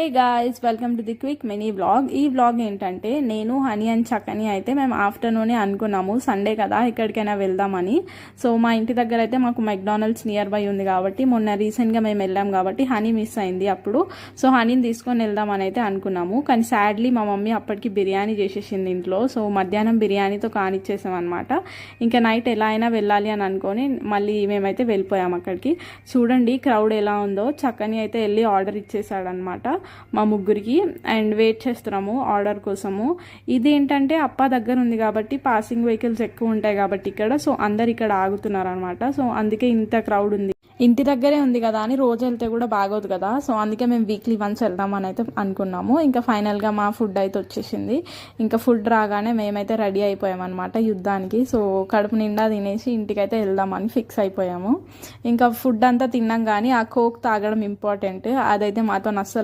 Hey guys, welcome to the quick mini vlog. ఈ vlog ఏంటంటే నేను హనీ అండ్ చక్కని అయితే మేము ఆఫ్టర్నూనే అనుకున్నాము సండే కదా ఎక్కడికైనా వెళ్దామని. సో మా ఇంటి దగ్గర అయితే మాకు మెక్డానల్డ్స్ నియర్ బై ఉంది కాబట్టి మొన్న రీసెంట్గా మేము వెళ్ళాం కాబట్టి హనీ మిస్ అయింది అప్పుడు. సో హనీని తీసుకొని వెళ్దామని అయితే అనుకున్నాము. కానీ సాడ్లీ మా మమ్మీ అప్పటికి బిర్యానీ చేసేసింది ఇంట్లో. సో మధ్యాహ్నం బిర్యానీతో కానిచ్చేసాం అనమాట. ఇంకా నైట్ ఎలా అయినా వెళ్ళాలి అని అనుకొని మళ్ళీ మేమైతే వెళ్ళిపోయాం అక్కడికి. చూడండి క్రౌడ్ ఎలా ఉందో. చక్కని అయితే వెళ్ళి ఆర్డర్ ఇచ్చేసాడనమాట మా ముగ్గురికి. అండ్ వెయిట్ చేస్తున్నాము ఆర్డర్ కోసము. ఇదేంటంటే అప్ప దగ్గర ఉంది కాబట్టి పాసింగ్ వెహికల్స్ ఎక్కువ ఉంటాయి కాబట్టి ఇక్కడ. సో అందరు ఇక్కడ ఆగుతున్నారు అనమాట. సో అందుకే ఇంత క్రౌడ్ ఉంది. ఇంటి దగ్గరే ఉంది కదా అని రోజు వెళ్తే కూడా బాగోదు కదా. సో అందుకే మేము వీక్లీ వన్స్ వెళ్దామని అయితే అనుకున్నాము. ఇంకా ఫైనల్గా మా ఫుడ్ అయితే వచ్చేసింది. ఇంకా ఫుడ్ రాగానే మేమైతే రెడీ అయిపోయామన్నమాట యుద్ధానికి. సో కడుపు నిండా తినేసి ఇంటికైతే వెళ్దామని ఫిక్స్ అయిపోయాము. ఇంకా ఫుడ్ అంతా తిన్నాం కానీ ఆ కోక్ తాగడం ఇంపార్టెంట్. అదైతే మాతో అస్సలు